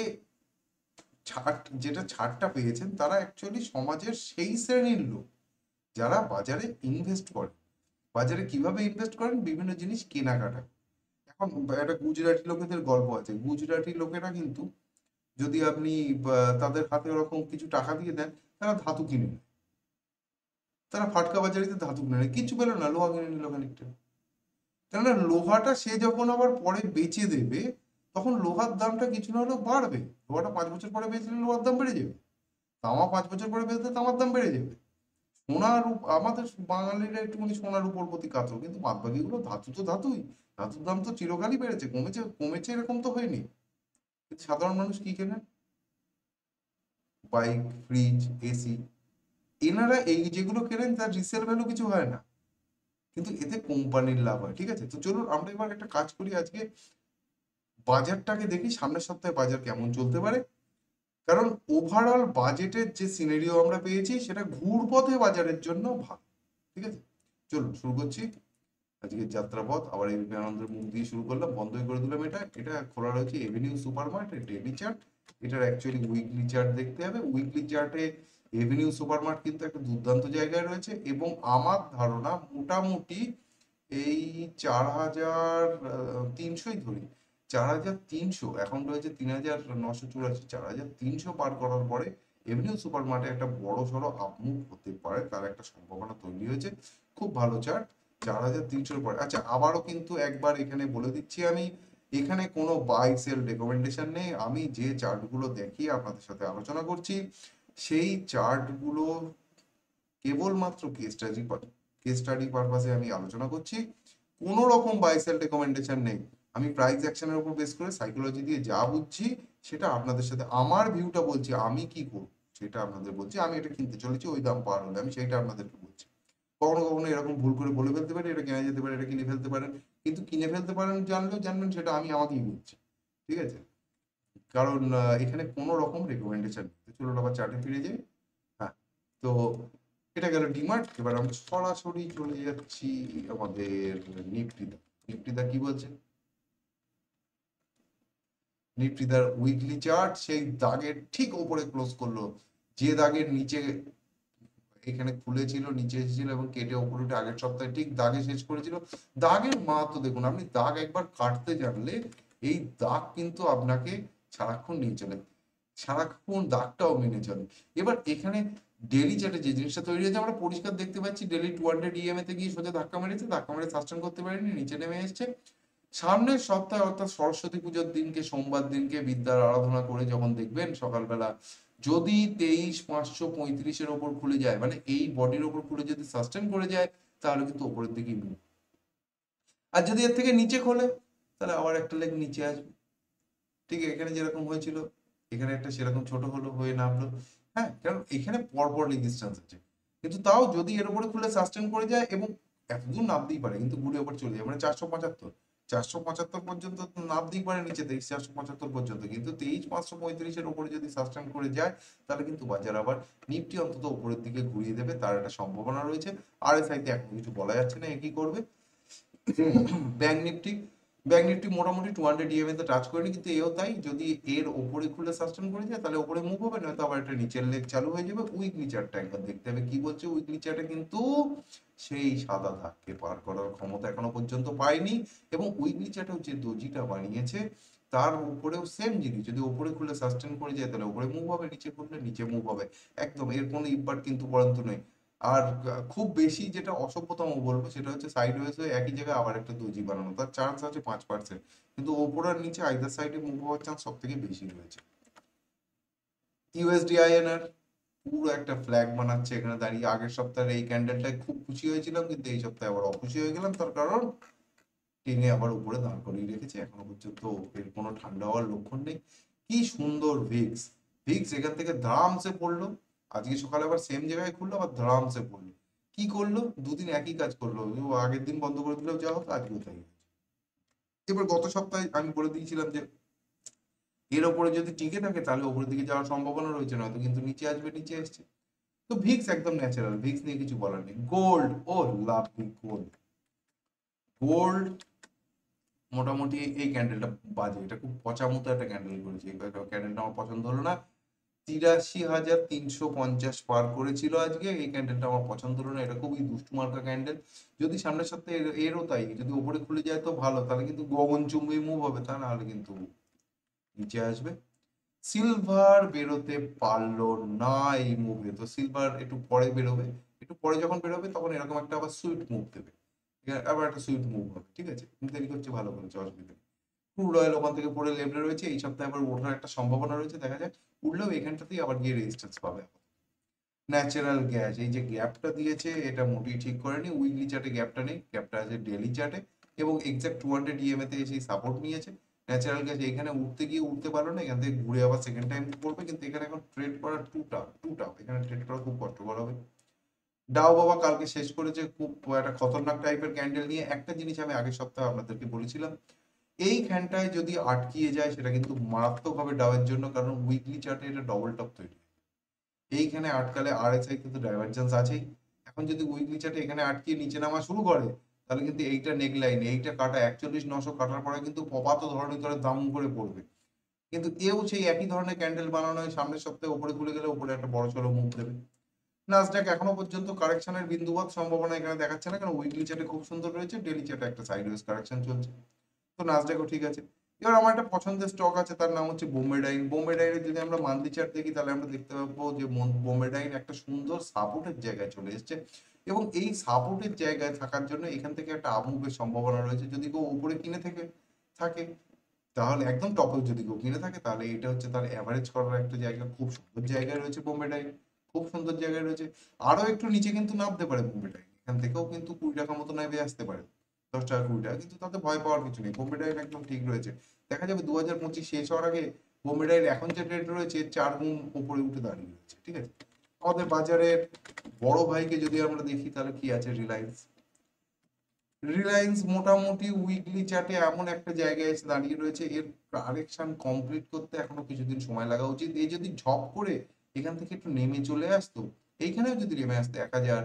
ছাড়টা পেয়েছেন, তারা অ্যাকচুয়ালি সমাজের সেই শ্রেণীর লোক যারা বাজারে ইনভেস্ট করে। বাজারে কিভাবে ইনভেস্ট করেন? বিভিন্ন জিনিস কেনাকাটা। এখন একটা গুজরাটি লোকেদের গল্প আছে, গুজরাটি লোকেরা কিন্তু যদি আপনি তাদের হাতে ওরকম কিছু টাকা দিয়ে দেন, তারা ধাতু কিনে নেয়। তারা ফাটকা বাজারিতে ধাতু কিনে নেয়, কিছু পেলো না, লোহা কিনে নিল খানিকটা। কেননা লোহাটা সে যখন আবার পরে বেচে দেবে, তখন লোহার দামটা কিছু না হলেও বাড়বে। লোহাটা 5 বছর পরে বেচলে লোহার দাম বেড়ে যাবে। তামা 5 বছর পরে বেচলে তামার দাম বেড়ে যাবে। সোনার আমাদের বাঙালিরা একটুখানি সোনার উপর প্রতি কাতর, কিন্তু বাদ বাকিগুলো ধাতু তো ধাতুই, ধাতুর দাম তো চিরকালই বেড়েছে, কমেছে কমেছে এরকম তো হয়নি। কিন্তু সাধারণ মানুষ কি কেনে? বাইক, ফ্রিজ, এসি, এনারা এই যেগুলো কেনেন তার রিসেল ভ্যালু কিছু হয় না, কিন্তু এতে কোম্পানির লাভ হয়। ঠিক আছে, তো চলুন আমরা এবার একটা কাজ করি, আজকে বাজারটাকে দেখি সামনের সপ্তাহে বাজার কেমন চলতে পারে। কারণ ওভারঅল বাজেটের যে সিনারিও আমরা পেয়েছি সেটা ঘুরপথে বাজারের জন্য ভালো। ঠিক আছে, চলুন শুরু করছি আজকের যাত্রাপথ। আবার এবিপি আনন্দের মুখ দিয়ে শুরু করলাম, বন্ধই করে দিলাম। এটা এটা খোলা রয়েছে Avenue super mart daily chart. এটার অ্যাকচুয়ালি উইকলি চার্ট দেখতে হবে। উইকলি চার্টে এভিনিউ সুপার মার্ট কিন্তু একটা দুর্দান্ত জায়গায় রয়েছে, এবং আমার ধারণা মোটামুটি এই 4,300ই ধরি, 4,300 এখন রয়েছে 3,984, 4,300 পার করার পরে এভিনিউ সুপার মার্টে একটা বড় সড়ো আপমুভ হতে পারে, তার একটা সম্ভাবনা তৈরি হয়েছে। খুব ভালো চার্ট 4,300 পরে। আচ্ছা, আবারও কিন্তু একবার এখানে বলে দিচ্ছি আমি, এখানে কোনো বাই সেল রেকমেন্ডেশন নেই। আমি যে চার্টগুলো দেখি আপনাদের সাথে আলোচনা করছি, সেই চার্টগুলো কেবলমাত্র কেস স্টাডি পারপাসে আমি আলোচনা করছি। কোনো রকম বাই সেল রেকমেন্ডেশন নেই। আমি প্রাইস অ্যাকশনের উপর বেস করে সাইকোলজি দিয়ে যা বুঝছি সেটা আপনাদের সাথে, আমার ভিউটা বলছি, আমি কি করব সেটা আপনাদের বলছি। আমি এটা কিনতে চলেছি, ওই দাম পার হলে আমি সেইটা আপনাদেরকে বলছি। কখনো কখনো এরকম ভুল করে বলে ফেলতে পারি এটা কেনা যেতে পারে, এটা কিনে ফেলতে পারেন, কিন্তু কিনে ফেলতে পারেন জানলেও জানবেন সেটা আমি আমাকেই বলছি। ঠিক আছে, কারণ এখানে কোনো রকম রেকমেন্ডেশন নেই। চলুন আবার চার্টে ফিরে যাই। হ্যাঁ, তো এটা গেল ডিমার্ট। এবার আমরা সরাসরি চলে যাচ্ছি আমাদের নিফটিদা। নিফটিদা কি বলছে? নিফটিদার উইকলি চার্ট সেই দাগের ঠিক ওপরে ক্লোজ করলো, যে দাগের নিচে এখানে খুলেছিল, নিচে এসেছিল এবং কেটে ওপরে উঠে আগের সপ্তাহে ঠিক দাগে শেষ করেছিল। দাগের মাহাত্ম দেখুন, আপনি দাগ একবার কাটতে জানলে এই দাগ কিন্তু আপনাকে সারাক্ষণ নিয়ে চলে, সারাক্ষণ দাগটাও মেনে চলে। এবার এখানে ডেলি চার্টে যে জিনিসটা তৈরি হয়েছে আমরা পরিষ্কার দেখতে পাচ্ছি, ডেলি 200 ইএমএ তে গিয়ে সোজা ধাক্কা মেরেছে, ধাক্কা মেরে সাস্টেন করতে পারেনি, নিচে নেমে এসছে। সামনের সপ্তাহে অর্থাৎ সরস্বতী পুজোর দিনকে, সোমবার দিনকে বিদ্যার আরাধনা করে যখন দেখবেন সকালবেলা, যদি 23,535-এর ওপর খুলে যায়, মানে এই বডির ওপর খুলে যদি সাস্টেন করে যায়, তাহলে কিন্তু ওপরের দিকেই মুভ। আর যদি এর থেকে নিচে খোলে, তাহলে আবার একটা লেগ নিচে আসবে। ঠিক এখানে যেরকম হয়েছিল, এখানে একটা সেরকম ছোট হলো, হয়ে নামলো। হ্যাঁ, কারণ এখানে পরপর রেজিস্ট্যান্স আছে, কিন্তু তাও যদি এর উপরে খুলে সাস্টেন করে যায় এবং এতদূর নামতেই পারে, কিন্তু ঘুরে ওপর চলে যায়, মানে 475 পর্যন্ত নামতেই পারে, নিচে 23,475 পর্যন্ত, কিন্তু 23,535-এর উপরে যদি সাস্টেন করে যায়, তাহলে কিন্তু বাজার আবার নিফটি অন্তত উপরের দিকে ঘুরিয়ে দেবে, তার একটা সম্ভাবনা রয়েছে। আরএসআই তে এখন কিছু বলা যাচ্ছে না, একই করবে। ব্যাংক নিফটি, ব্যাংক নিফটি মোটামুটি 200 ইএমএ তে টাচ করেনি, কিন্তু এও তাই, যদি এর ওপরে খুলে সাস্টেন করে যায় তাহলে ওপরে মুভ হবে, নয়তো আবার একটা নিচের লেগ চালু হয়ে যাবে। উইকলি চার্টটা একবার দেখতে হবে কি বলছে। উইকলি চার্টে কিন্তু সেই সাদা ধাপকে পার করার ক্ষমতা এখনো পর্যন্ত পায়নি, এবং উইকলি চার্টেও যে দোজিটা বানিয়েছে তার উপরেও সেম জিনিস, যদি ওপরে খুলে সাস্টেন করে যায় তাহলে ওপরে মুভ হবে, নিচে খুললে নিচে মুভ হবে। একদম এর কোনো ইম্পার্ট কিন্তু পড়ান্ত নেই। আর খুব বেশি যেটা অসভ্যতম বলবো সেটা হচ্ছে সাইড ওয়েজ হয়ে একই জায়গায় আবার একটা দোজি বানানো, তার চান্স আছে 5%, কিন্তু ওপর আর নিচে আইদার সাইডে মুভ হওয়ার চান্স সব থেকে বেশি রয়েছে। ইউএসডি আইএনআর পুরো একটা ফ্ল্যাগ বানাচ্ছে এখানে দাঁড়িয়ে। আগের সপ্তাহে এই ক্যান্ডেলটায় খুব খুশি হয়েছিলাম, কিন্তু এই সপ্তাহে আবার অখুশি হয়ে গেলাম, তার কারণ টেনে আবার উপরে দাঁড় করিয়ে রেখেছে। এখনো পর্যন্ত এর কোনো ঠান্ডা হওয়ার লক্ষণ নেই। কি সুন্দর ভিক্স, ভিক্স এখান থেকে ধারামসে পড়লো, আজকে সকালে আবার সেম জায়গায় খুললো, আবার ধারামসে পড়লো। কি করলো? দুদিন একই কাজ করলো, আগের দিন বন্ধ করে দিলেও যা হতো আজকেও তাই হয়েছে। এবার গত সপ্তাহে আমি বলে দিয়েছিলাম যে এর ওপরে যদি টিকে থাকে তাহলে ওপরের দিকে যাওয়ার সম্ভাবনা রয়েছে, নয়তো কিন্তু নিচে আসবে, নিচে এসছে। তো ভিক্স একদম ন্যাচারাল, ভিক্স নিয়ে কিছু বলার নেই। গোল্ড, ও লাভলি গোল্ড, গোল্ড মোটামুটি এই ক্যান্ডেলটা বাজে, এটা খুব পচা মতো একটা ক্যান্ডেল করেছে, এই ক্যান্ডেলটা আমার পছন্দ হলো না। 83,350 পার করেছিল আজকে, এই ক্যান্ডেলটা আমার পছন্দ হলো না, এটা খুবই দুষ্টু মার্কা ক্যান্ডেল। যদি সামনের সপ্তাহে এরও তাই, যদি ওপরে খুলে যায় তো ভালো, তাহলে কিন্তু গগনচুম্বী মুভ হবে, তা না হলে কিন্তু নিচে আসবে। সিলভার বেরোতে পারলো না এই মুভে, তো সিলভার একটু পরে বেরোবে, একটু পরে যখন বেরোবে তখন এরকম একটা আবার সুইট মুভ দেবে, আবার একটা সুইট মুভ হবে। ঠিক আছে, দেরি করছে, ভালো করেছে, অসুবিধা নেই। ক্রুড অয়েল ওখান থেকে পড়ে লেভেলে রয়েছে, এই সপ্তাহে আবার ওঠার একটা সম্ভাবনা রয়েছে, দেখা যাক। উঠলেও এখানটাতেই আবার গিয়ে রেজিস্ট্যান্স পাবে। ন্যাচারাল গ্যাস, এই যে গ্যাপটা দিয়েছে এটা মোটেই ঠিক করেনি, উইকলি চার্টে গ্যাপটা নেই, গ্যাপটা আছে ডেলি চার্টে, এবং এক্সাক্ট 200 ইএমএ তে এসে সাপোর্ট নিয়েছে। ন্যাচারাল গ্যাস এখানে উঠতে গিয়ে উঠতে পারলো না, এখান থেকে ঘুরে আবার সেকেন্ড টাইম করবে, কিন্তু এখানে এখন ট্রেড করা টু টাফ, এখানে ট্রেড করা খুব কষ্টকর হবে। ডাও বাবা কালকে শেষ করেছে খুব একটা খতরনাক টাইপের ক্যান্ডেল নিয়ে। একটা জিনিস আমি আগের সপ্তাহে আপনাদেরকে বলেছিলাম, এইখানটায় যদি আটকিয়ে যায় সেটা কিন্তু মারাত্মক হবে ডাওয়ের জন্য, কারণ উইকলি চার্টে এটা ডবল টপ তৈরি। এইখানে আটকালে আরএসআই কিন্তু ডাইভারজেন্স আছেই। এখন যদি উইকলি চার্টে এখানে আটকিয়ে নিচে নামা শুরু করে, তাহলে কিন্তু এইটা নেক লাইন, এইটা কাটা 41,900 কাটার পরে কিন্তু পপাত ধরনের ধরে দাম করে পড়বে। কিন্তু এও সেই একই ধরনের ক্যান্ডেল বানানো হয়, সামনের সপ্তাহে উপরে খুলে গেলে উপরে একটা বড় সড়ো মুভ দেবে। নাসডাক এখনো পর্যন্ত কারেকশনের বিন্দুবৎ সম্ভাবনা এখানে দেখাচ্ছে না, কারণ উইকলি চার্টে খুব সুন্দর রয়েছে, ডেলি চার্টে একটা সাইডওয়েজ কারেকশন চলছে। তো নাসডাকও ঠিক আছে। এবার আমার একটা পছন্দের স্টক আছে, তার নাম হচ্ছে বোম্বে ডাইন। বোম্বে ডাইনের যদি আমরা মান্থলি চার্ট দেখি, তাহলে আমরা দেখতে পাবো যে বোম্বে ডাইন একটা সুন্দর সাপোর্টের জায়গায় চলে এসেছে, এবং এই সাপোর্টের জায়গায় থাকার জন্য এখান থেকে একটা আপমুভের সম্ভাবনা রয়েছে। যদি কেউ উপরে কিনে থাকে, তাহলে একদম টপে যদি কেউ কিনে থাকে, তাহলে এটা হচ্ছে তার অ্যাভারেজ করার একটা জায়গা, খুব সুন্দর জায়গায় রয়েছে বোম্বে ডাইন, খুব সুন্দর জায়গায় রয়েছে। আরো একটু নিচে কিন্তু নামতে পারে বোম্বে ডাইন, এখান থেকেও কিন্তু 20 টাকা মতো নেমে আসতে পারে, 10 টাকা 20 টাকা, কিন্তু তাতে ভয় পাওয়ার কিছু নেই, বোম্বে ডাইন একদম ঠিক রয়েছে। দেখা যাবে 2025 শেষ হওয়ার আগে বোম্বে ডাইন এখন যে রেট রয়েছে 4 গুণ উপরে উঠে দাঁড়িয়ে রয়েছে, ঠিক আছে। আমাদের বাজারের বড় ভাইকে যদি আমরা দেখি, তাহলে কি আছে, রিলায়েন্স। রিলায়েন্স মোটামুটি উইকলি চার্টে এমন একটা জায়গায় এসে দাঁড়িয়ে রয়েছে, এর কারেকশন কমপ্লিট করতে এখনো কিছুদিন সময় লাগা উচিত। এই যদি ঝপ করে এখান থেকে একটু নেমে চলে আসতো, এইখানেও যদি নেমে আসতো 1,000,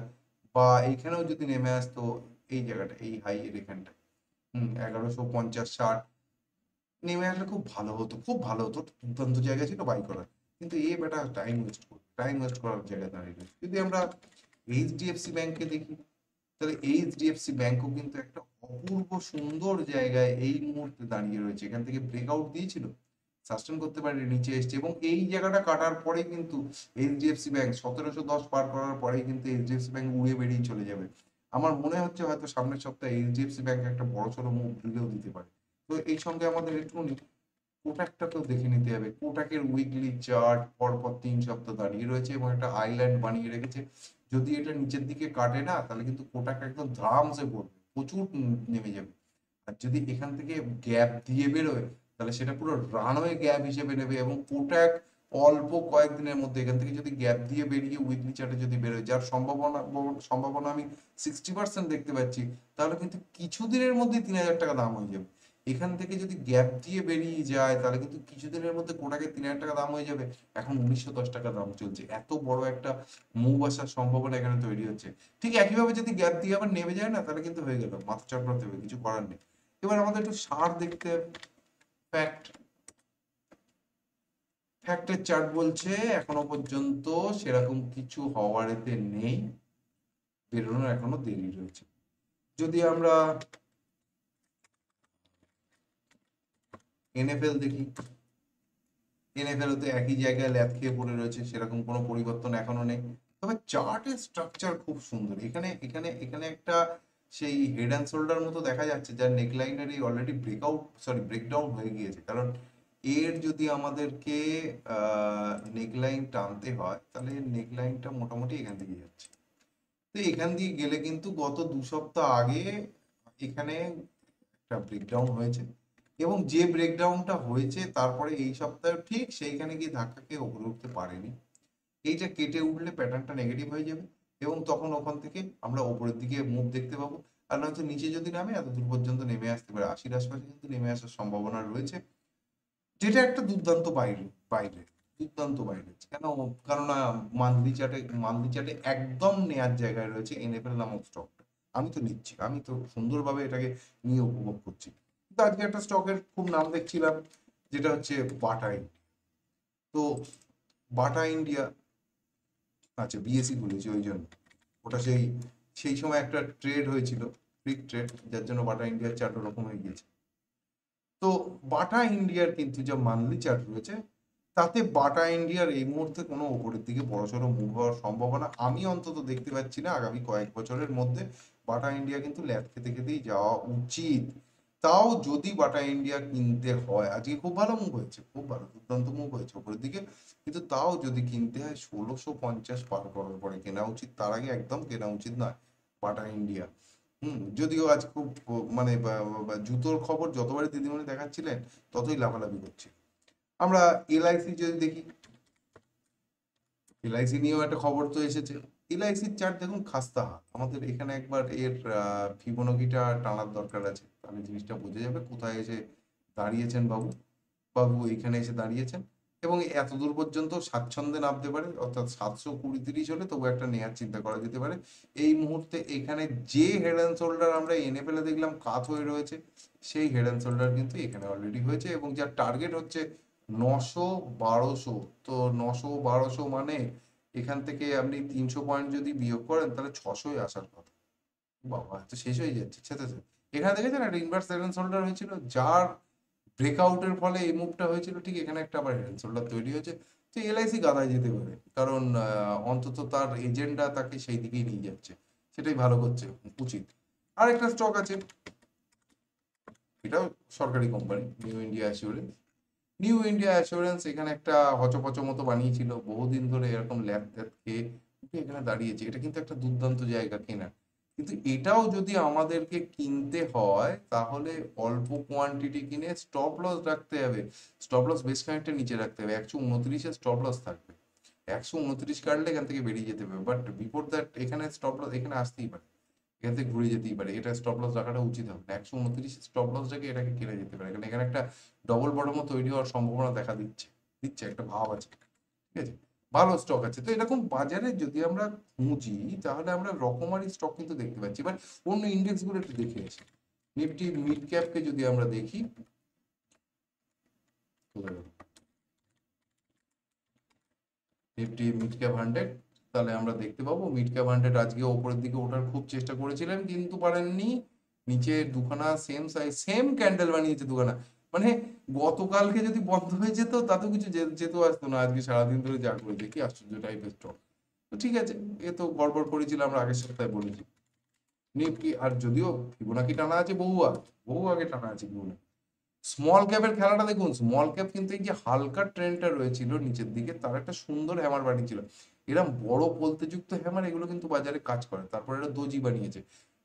বা এইখানেও যদি নেমে আসতো এই জায়গাটা, এই হাই এর এখানটা, 1150-60 নেমে আসলে খুব ভালো হতো, খুব ভালো হতো, দুর্দান্ত জায়গা ছিল বাই করার। কিন্তু এই বেটা টাইম ওয়েস্ট করার জায়গায় দাঁড়িয়ে রয়েছে। যদি আমরা এইচডিএফসি ব্যাংকে দেখি, তাহলে এইচডিএফসি ব্যাংকও কিন্তু একটা অপূর্ব সুন্দর জায়গায় এই মুহূর্তে দাঁড়িয়ে রয়েছে। এখান থেকে ব্রেকআউট দিয়েছিল, সাস্টেন করতে পারে, নিচে এসছে, এবং এই জায়গাটা কাটার পরে কিন্তু এইচডিএফসি ব্যাংক 1710 পার করার পরেই কিন্তু এইচডিএফসি ব্যাংক উড়ে বেরিয়ে চলে যাবে। আমার মনে হচ্ছে হয়তো সামনের সপ্তাহে এইচডিএফসি ব্যাংক একটা বড় সড়ো মুভ দিলেও দিতে পারে। তো এই সঙ্গে আমাদের একটুখানি কোটাকটাকেও দেখে নিতে হবে। কোটাকের উইকলি চার্ট পরপর 3 সপ্তাহ দাঁড়িয়ে রয়েছে এবং একটা আইল্যান্ড বানিয়ে রেখেছে। যদি এটা নিচের দিকে কাটে না, তাহলে কিন্তু কোটাক একদম ধ্রামসে পড়বে, প্রচুর নেমে যাবে। আর যদি এখান থেকে গ্যাপ দিয়ে বেরোয়, তাহলে সেটা পুরো রানওয়ে গ্যাপ হিসেবে নেবে, এবং কোটাক অল্প কয়েকদিনের মধ্যে এখান থেকে যদি গ্যাপ দিয়ে বেরিয়ে উইকলি চার্টে যদি বেরোয়, যার সম্ভাবনা আমি 60% দেখতে পাচ্ছি, তাহলে কিন্তু কিছুদিনের মধ্যেই 3,000 টাকা দাম হয়ে যাবে। এখান থেকে যদি গ্যাপ দিয়ে বেরিয়ে যায়, তাহলে কিন্তু কিছুদিনের মধ্যে কোটাকে 3,000 টাকা দাম হয়ে যাবে। এখন 1,910 টাকা দাম চলছে, এত বড় একটা মুভ আসার সম্ভাবনা এখানে তৈরি হচ্ছে। ঠিক একইভাবে যদি গ্যাপ দিয়ে আবার নেমে যায় না, তাহলে কিন্তু হয়ে গেল, মাথা চাপড়াতে হবে, কিছু করার নেই। এবার আমাদের একটু সার দেখতে হবে। ফ্যাক্ট ফ্যাক্টের চার্ট বলছে এখনো পর্যন্ত সেরকম কিছু হওয়ার এতে নেই, বেরোনোর এখনো দেরি রয়েছে। যদি আমরা এনএফএল দেখি, এনএফএল তো একই জায়গায় ল্যাথ খেয়ে পড়ে রয়েছে, সেরকম কোনো পরিবর্তন এখনো নেই। তবে চার্টের স্ট্রাকচার খুব সুন্দর, এখানে এখানে এখানে একটা সেই হেড অ্যান্ড শোল্ডার মতো দেখা যাচ্ছে, যার নেকলাইনের এই অলরেডি ব্রেকডাউন হয়ে গিয়েছে। কারণ এর যদি আমাদেরকে নেকলাইন টানতে হয়, তাহলে নেকলাইনটা মোটামুটি এখান থেকে যাচ্ছে। তো এখান দিয়ে গেলে কিন্তু গত 2 সপ্তাহ আগে এখানে একটা ব্রেকডাউন হয়েছে, এবং যে ব্রেকডাউনটা হয়েছে তারপরে এই সপ্তাহে ঠিক সেইখানে গিয়ে ধাক্কা খেয়ে উপরে উঠতে পারেনি। এইটা কেটে উঠলে প্যাটার্নটা নেগেটিভ হয়ে যাবে, এবং তখন ওখান থেকে আমরা ওপরের দিকে মুভ দেখতে পাবো। আর নয়তো নিচে যদি নামে, এত দূর পর্যন্ত নেমে আসতে পারে, 80-এর আশপাশে কিন্তু নেমে আসার সম্ভাবনা রয়েছে, যেটা একটা দুর্দান্ত বাইরে বাইরে দুর্দান্ত বাইরে। কেননা মান্থলি চার্টে একদম নেয়ার জায়গায় রয়েছে এনএফএল নামক স্টকটা। আমি তো নিচ্ছি, আমি তো সুন্দরভাবে এটাকে নিয়ে উপভোগ করছি। কিন্তু আজকে একটা স্টকের খুব নাম দেখছিলাম, যেটা হচ্ছে বাটা ইন্ডিয়া। তো বাটা ইন্ডিয়া, আচ্ছা বিএসসি খুলেছে ওই জন্য, ওটা সেই সেই সময় একটা ট্রেড হয়েছিল, ফ্রিক ট্রেড, যার জন্য বাটা ইন্ডিয়ার চার্ট ওরকম হয়ে গিয়েছে। তো বাটা ইন্ডিয়ার কিন্তু যা মান্থলি চার্ট রয়েছে, তাতে বাটা ইন্ডিয়ার এই মুহূর্তে কোনো ওপরের দিকে বড়সড় মুভ হওয়ার সম্ভাবনা আমি অন্তত দেখতে পাচ্ছি না। আগামী কয়েক বছরের মধ্যে বাটা ইন্ডিয়া কিন্তু ল্যাব খেতে খেতেই যাওয়া উচিত। তাও যদি বাটা ইন্ডিয়া কিনতে হয়, আজকে খুব ভালো মুভ হয়েছে, খুব ভালো দুর্দান্ত মুভ হয়েছে উপরের দিকে, কিন্তু তাও যদি কিনতে হয় 1650 পার করার পরে কেনা উচিত, তার আগে একদম কেনা উচিত নয় বাটা ইন্ডিয়া। যদিও আজ খুব মানে জুতোর খবর যতবারই দিদিমণি দেখাচ্ছিলেন ততই লাফালাফি করছে। আমরা এলআইসি যদি দেখি, এলআইসি নিয়েও একটা খবর তো এসেছে। এলআইসির চার্ট দেখুন খাস্তা হাত, আমাদের এখানে একবার এর ফিবোনাকিটা টানার দরকার আছে, তাহলে জিনিসটা বোঝা যাবে কোথায় এসে দাঁড়িয়েছেন বাবু। বাবু এইখানে এসে দাঁড়িয়েছেন এবং এত দূর পর্যন্ত স্বাচ্ছন্দ্যে নামতে পারে, অর্থাৎ 720-30 হলে তবু একটা নেয়ার চিন্তা করা যেতে পারে। এই মুহূর্তে এখানে যে হেড অ্যান্ড শোল্ডার আমরা এনে ফেলে দেখলাম কাত হয়ে রয়েছে, সেই হেড অ্যান্ড শোল্ডার কিন্তু এখানে অলরেডি হয়েছে এবং যার টার্গেট হচ্ছে 900-1200। তো 900-1200 মানে এখান থেকে আপনি 300 পয়েন্ট যদি বিয়োগ করেন তাহলে 600-ই আসার কথা। বাবা, তো শেষ হয়ে যাচ্ছে ছেতে ছেতে। এখানে দেখেছেন একটা ইনভার্স হেড অ্যান্ড শোল্ডার হয়েছিল, যার ব্রেকআউটের ফলে এই মুভটা হয়েছিল, ঠিক এখানে একটা আবার হেড অ্যান্ড শোল্ডার তৈরি হয়েছে। তো এলআইসি গাদায় যেতে পারে, কারণ অন্তত তার এজেন্ডা তাকে সেই দিকেই নিয়ে যাচ্ছে, সেটাই ভালো করছে, উচিত। আর একটা স্টক আছে, এটাও সরকারি company, new India assurance. New India assurance এখানে একটা হচপচ মতো বানিয়েছিল, বহুদিন ধরে এরকম ল্যাব ট্যাব খেয়ে উঠে এখানে দাঁড়িয়েছে, এটা কিন্তু একটা দুর্দান্ত জায়গা কেনা। কিন্তু এটাও যদি আমাদেরকে কিনতে হয় তাহলে অল্প কোয়ান্টিটি কিনে স্টপ লস রাখতে হবে। স্টপ লস বেশ খানিকটা নিচে রাখতে হবে, 129-এ স্টপ লস থাকবে। 129 কাটলে এখান থেকে বেরিয়ে যেতে হবে, বাট বিফোর দ্যাট এখানে স্টপ লস এখানে আসতেই পারে, এখান থেকে ঘুরে যেতেই পারে, এটা স্টপ লস রাখাটা উচিত হবে না। 129 স্টপ লস রেখে এটাকে কেটে যেতে পারে, কারণ এখানে একটা ডবল বটমও তৈরি হওয়ার সম্ভাবনা দেখা দিচ্ছে, একটা ভাব আছে, ঠিক আছে, ভালো স্টক আছে। তো এরকম বাজারে যদি আমরা খুঁজি তাহলে আমরা রকমারি স্টক কিন্তু দেখতে পাচ্ছি। এবার অন্য ইন্ডেক্স গুলো একটু দেখে আসি। নিফটি মিড ক্যাপকে যদি আমরা দেখি, নিফটি মিড ক্যাপ 100, তাহলে আমরা দেখতে পাবো মিড ক্যাপ 100 আজকে ওপরের দিকে ওঠার খুব চেষ্টা করেছিলেন কিন্তু পারেননি। নিচে দুখানা সেম সাইজ সেম ক্যান্ডেল বানিয়েছে দুখানা, মানে গতকালকে যদি বন্ধ হয়ে যেত তাতেও কিছু যেত আসতো না, আজকে সারাদিন ধরে যা করেছে, কি আশ্চর্য টাইপের স্টক। তো ঠিক আছে, এ তো গড়বড় করেছিল, আমরা আগের সপ্তাহে বলেছি। নিফটি আর যদিও ফিবোনাকি টানা আছে, বহু আগে টানা আছে ফিবোনাকি। স্মল ক্যাপের খেলাটা দেখুন, স্মল ক্যাপ কিন্তু এই যে হালকা ট্রেন্ডটা রয়েছিল নিচের দিকে, তার একটা সুন্দর হ্যামার বানিয়েছিল। এরকম বড় পলতেযুক্ত হ্যামার এগুলো কিন্তু বাজারে কাজ করে, তারপরে এটা দোজি বানিয়েছে।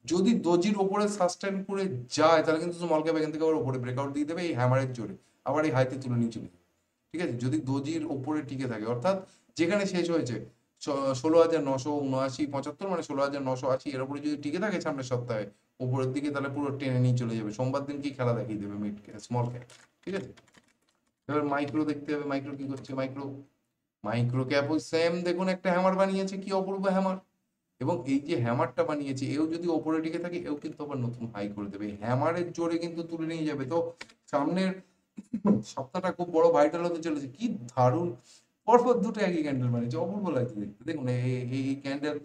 যদি দোজির ওপরে সাস্টেন করে যায় তাহলে কিন্তু স্মল ক্যাপ এখান থেকে আবার ওপরে ব্রেকআউট দিয়ে দেবে এই হ্যামারের জোরে, আবার এই হাইতে তুলে নিয়ে চলে যাবে। ঠিক আছে, যদি দোজির ওপরে টিকে থাকে, অর্থাৎ যেখানে শেষ হয়েছে 16,979.75, মানে 16,980, এর উপরে যদি টিকে থাকে সামনের সপ্তাহে উপরের দিকে, তাহলে পুরো টেনে নিয়ে চলে যাবে, সোমবার দিন কি খেলা দেখিয়ে দেবে মিড স্মল ক্যাপ। ঠিক আছে, এবার মাইক্রো দেখতে হবে, মাইক্রো কি করছে। মাইক্রো ক্যাপ ওই সেম দেখুন একটা হ্যামার বানিয়েছে, কি অপূর্ব হ্যামার। এবং এই যে হ্যামারটা বানিয়েছে এও যদি ওপরে টিকে থাকে, এও কিন্তু আবার নতুন হাই করে দেবে, হ্যামারের জোরে কিন্তু তুলে নিয়ে যাবে। তো সামনের সপ্তাহটা খুব বড় ভাইটাল হতে চলেছে, কি দারুণ পরপর দুটো একই ক্যান্ডেল বানিয়েছে, অপূর্ব লাগছে দেখতে। দেখুন এই ক্যান্ডেল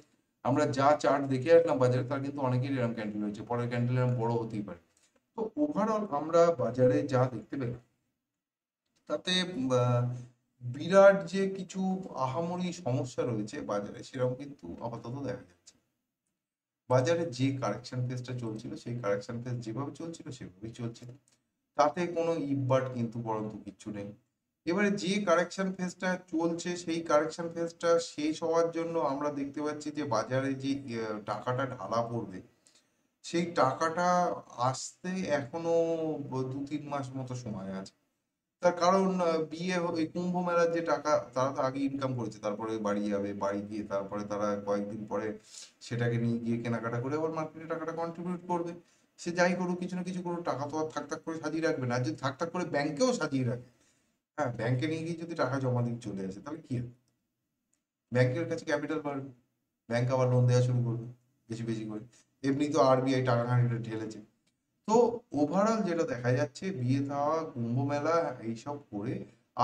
আমরা যা চার্ট দেখে আসলাম বাজারে, তার কিন্তু অনেকেরই এরকম ক্যান্ডেল হয়েছে, পরের ক্যান্ডেল এরকম বড় হতেই পারে। তো ওভারঅল আমরা বাজারে যা দেখতে পেলাম তাতে আহ, বিরাট যে কিছু আহামরি সমস্যা রয়েছে বাজারে সেরকম কিন্তু আপাতত দেখা যাচ্ছে। বাজারে যে কারেকশন ফেজটা চলছিল সেই কারেকশন ফেজ যেভাবে চলছিল সেভাবেই চলছে, তাতে কোনো ইটবাট কিন্তু বরন্ত কিচ্ছু নেই। এবারে যে কারেকশন ফেজটা চলছে সেই কারেকশন ফেজটা শেষ হওয়ার জন্য আমরা দেখতে পাচ্ছি যে বাজারে যে টাকাটা ঢালা পড়বে, সেই টাকাটা আসতে এখনো 2-3 মাস মতো সময় আছে। তার কারণ এই কুম্ভ মেলার যে টাকা তারা তো আগে ইনকাম করেছে, তারপরে বাড়ি যাবে, বাড়ি গিয়ে তারপরে তারা কয়েকদিন পরে সেটাকে নিয়ে গিয়ে কেনাকাটা করে আবার মার্কেটে টাকাটা কন্ট্রিবিউট করবে। সে যাই করুক, কিছু না কিছু করুক, টাকা তো আর থাক থাক করে সাজিয়ে রাখবে না। আর যদি থাক থাক করে ব্যাংকেও সাজিয়ে রাখে, হ্যাঁ ব্যাংকে নিয়ে গিয়ে যদি টাকা জমা দিয়ে চলে আসে তাহলে কি হবে? ব্যাংকের কাছে ক্যাপিটাল বাড়বে, ব্যাংক আবার লোন দেওয়া শুরু করবে বেশি বেশি করে। এমনি তো আরবিআই টাকা খানিকটা ঢেলেছে। তো ওভারঅল যেটা দেখা যাচ্ছে, বিয়ে থাওয়া, কুম্ভ মেলা এইসব করে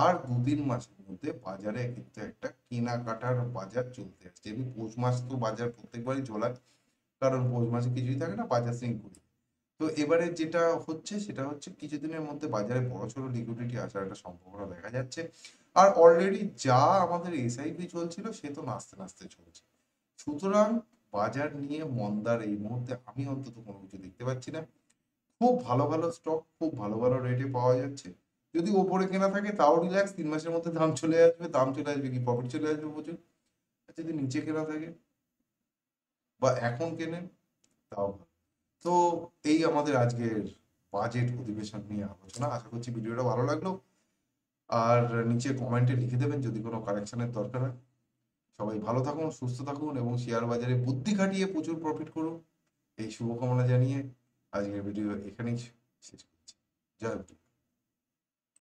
আর 2-3 মাসের মধ্যে বাজারে কিন্তু একটা কেনাকাটার বাজার চলতে আসছে। এমনি পৌষ মাস তো বাজার প্রত্যেকবারই ঝোলায়, কারণ পৌষ মাসে কিছুই থাকে না, বাজার সিং করি। তো এবারে যেটা হচ্ছে সেটা হচ্ছে কিছুদিনের মধ্যে বাজারে বড়সড় লিকুইডিটি আসার একটা সম্ভাবনা দেখা যাচ্ছে। আর অলরেডি যা আমাদের এসআইপি চলছিল সে তো নাচতে নাচতে চলছে। সুতরাং বাজার নিয়ে মন্দার এই মুহূর্তে আমি অন্তত কোনো কিছু দেখতে পাচ্ছি না। খুব ভালো ভালো স্টক খুব ভালো ভালো রেটে পাওয়া যাচ্ছে। যদি ওপরে কেনা থাকে তাও রিল্যাক্স, 3 মাসের মধ্যে দাম চলে আসবে। দাম চলে আসবে কি, প্রফিট চলে আসবে প্রচুর। আর যদি নিচে কেনা থাকে বা এখন কেনেন তাও ভালো। তো এই আমাদের আজকের বাজেট অধিবেশন নিয়ে আলোচনা। আশা করছি ভিডিওটা ভালো লাগলো। আর নিচে কমেন্টে লিখে দেবেন যদি কোনো কারেকশনের দরকার হয়। সবাই ভালো থাকুন, সুস্থ থাকুন এবং শেয়ার বাজারে বুদ্ধি খাটিয়ে প্রচুর প্রফিট করুন, এই শুভকামনা জানিয়ে আজকের ভিডিও এখানেই শেষ করছি। জয় গুরু।